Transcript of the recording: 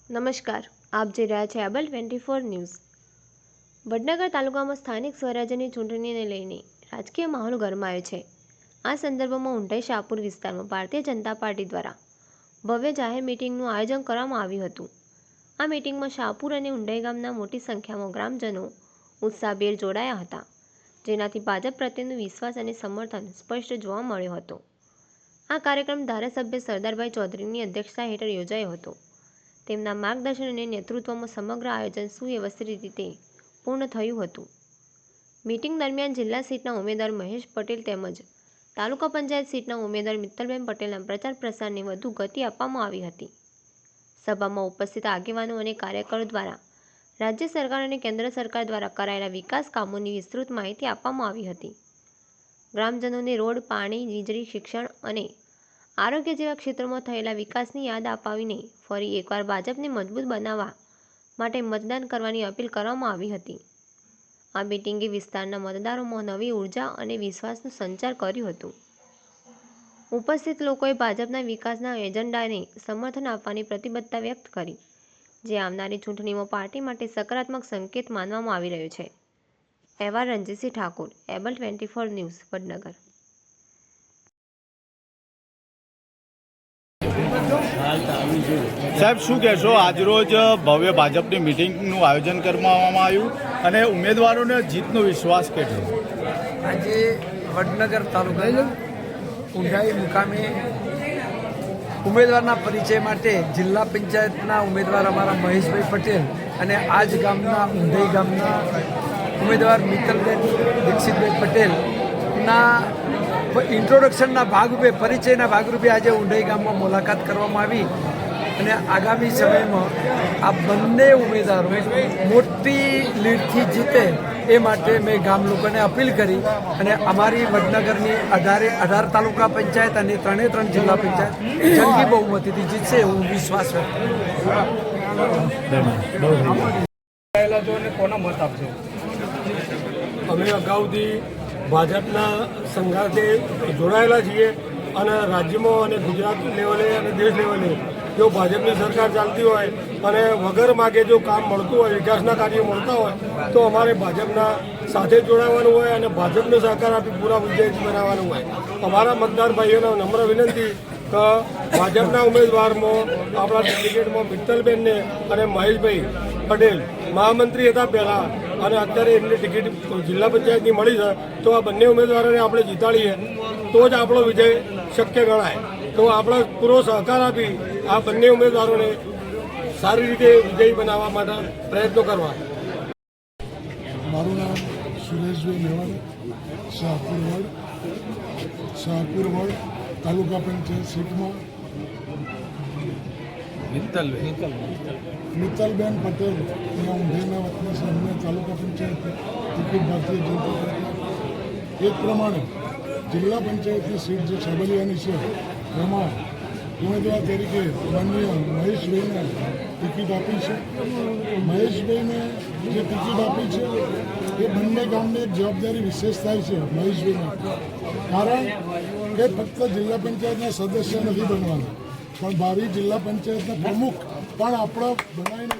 નમસ્કાર, આપ જોઈ રહ્યા છો એબલ 24 ન્યૂઝ। વડનગર તાલુકામાં સ્થાનિક સ્વરાજ્યની ચૂંટણીને લઈને રાજકીય માહોલ ગરમાયો છે। આ સંદર્ભમાં ઉંટાઈ શાહપુર વિસ્તારમાં ભારતીય જનતા પાર્ટી દ્વારા ભવ્ય જાહેર મિટિંગનું આયોજન કરવામાં આવ્યું હતું। આ મિટિંગમાં શાહપુર અને ઉંટાઈ ગામના મોટી સંખ્યામાં ગ્રામજનો ઉત્સાહભેર જોડાયા હતા, જેનાથી ભાજપ પ્રત્યેનો વિશ્વાસ અને સમર્થન સ્પષ્ટ જોવા મળ્યો હતો। આ કાર્યક્રમ ધારાસભ્ય સરદારભાઈ ચૌધરીની અધ્યક્ષતા હેઠળ યોજાયો હતો। તેમના માર્ગદર્શન અને નેતૃત્વમાં સમગ્ર આયોજન સુવ્યવસ્થિત રીતે પૂર્ણ થયું હતું। મીટિંગ દરમિયાન જિલ્લા સીટના ઉમેદવાર મહેશ પટેલ તેમજ તાલુકા પંચાયત સીટના ઉમેદવાર મિત્તલબેન પટેલના પ્રચાર પ્રસારને વધુ ગતિ આપવામાં આવી હતી। સભામાં ઉપસ્થિત આગેવાનો અને કાર્યકરો દ્વારા રાજ્ય સરકાર અને કેન્દ્ર સરકાર દ્વારા કરાયેલા વિકાસ કામોની વિસ્તૃત માહિતી આપવામાં આવી હતી। ગ્રામજનોને રોડ, પાણી, વીજળી, શિક્ષણ અને આરોગ્ય જેવા ક્ષેત્રોમાં થયેલા વિકાસની યાદ અપાવીને ફરી એકવાર ભાજપને મજબૂત બનાવવા માટે મતદાન કરવાની અપીલ કરવામાં આવી હતી। આ મિટિંગે વિસ્તારના મતદારોમાં નવી ઉર્જા અને વિશ્વાસનું સંચાર કર્યું હતું। ઉપસ્થિત લોકોએ ભાજપના વિકાસના એજન્ડાને સમર્થન આપવાની પ્રતિબદ્ધતા વ્યક્ત કરી, જે આવનારી ચૂંટણીમાં પાર્ટી માટે સકારાત્મક સંકેત માનવામાં આવી રહ્યો છે। અહેવાલ રણજીતસિંહ ઠાકોર, એબલ 24 ન્યૂઝ, વડનગર। સાહેબ, શું કહેશો? આજરોજ ભવ્ય ભાજપની મિટિંગનું આયોજન કરવામાં આવ્યું અને ઉમેદવારોને જીતનો વિશ્વાસ કેટલો? આજે વડનગર તાલુકાના ઉંટાઈ મુકામે ઉમેદવારના પરિચય માટે જિલ્લા પંચાયતના ઉમેદવાર અમારા મહેશભાઈ પટેલ અને આજ ગામના ઉંટાઈ ગામના ઉમેદવાર મિત્તલબેન દીક્ષિતભાઈ પટેલના ઇન્ટ્રોડક્શનના ભાગરૂપે, પરિચયના ભાગરૂપે આજે ઉંટાઈ ગામમાં મુલાકાત કરવામાં આવી અને આગામી સમયમાં આ બંને ઉમેદવારો મોટી લીડથી જીતે એ માટે મેં ગામ લોકોને અપીલ કરી અને અમારી વડનગરની 18 તાલુકા પંચાયત અને 3 જિલ્લા પંચાયત જંગી બહુમતીથી જીતશે એવો વિશ્વાસ વ્યક્ત કોના મત આપશો? અમે અગાઉથી ભાજપના સંઘાતે જોડાયેલા છીએ અને રાજ્યમાં અને ગુજરાત લેવલે અને દેશ લેવલે જો ભાજપની સરકાર ચાલતી હોય અને વગર માગે જો કામ મળતું હોય, વિકાસના કાર્યો મળતા હોય તો અમારે ભાજપના સાથે જોડાવાનું હોય અને ભાજપને સહકાર આપી પૂરા વિજયજી બનાવવાનું હોય। અમારા મતદાર ભાઈઓને નમ્ર વિનંતી કે ભાજપના ઉમેદવારમાં આપણા ડેલિગેટમાં મિત્તલબેનને અને મહેશભાઈ પટેલ મહામંત્રી હતા પહેલાં અને અત્યારે એમને ટિકિટ જિલ્લા પંચાયતની મળી છે, તો આ બંને ઉમેદવારોને આપણે જીતાડીએ તો જ આપણો વિજય શક્ય ગણાય। તો આપણે પૂરો સહકાર આપી આ બંને ઉમેદવારોને સારી રીતે વિજયી બનાવવા માટે પ્રયત્નો કરવા। મારું નામ સુરેશભાઈ મેવાણી, શાહપુર વડ તાલુકા પંચાયત સીટમાં મિત્તલબેન પટેલ અહીંયા ઊંધાઈના વતની છે, અમને તાલુકા પંચાયત ટિકિટ ભારતીય જનતા પાર્ટી એ પ્રમાણે જિલ્લા પંચાયતની સીટ જે છાબલિયાની છે એમાં ઉમેદવાર તરીકે માનનીય મહેશભાઈને ટિકિટ આપી છે। મહેશભાઈને જે ટિકિટ આપી છે એ બંને ગામને એક જવાબદારી વિશેષ થાય છે મહેશભાઈને, કારણ કે ફક્ત જિલ્લા પંચાયતના સદસ્ય નથી બનવાના પણ ભાવિ જિલ્લા પંચાયતના પ્રમુખ પણ આપણો બનાવીને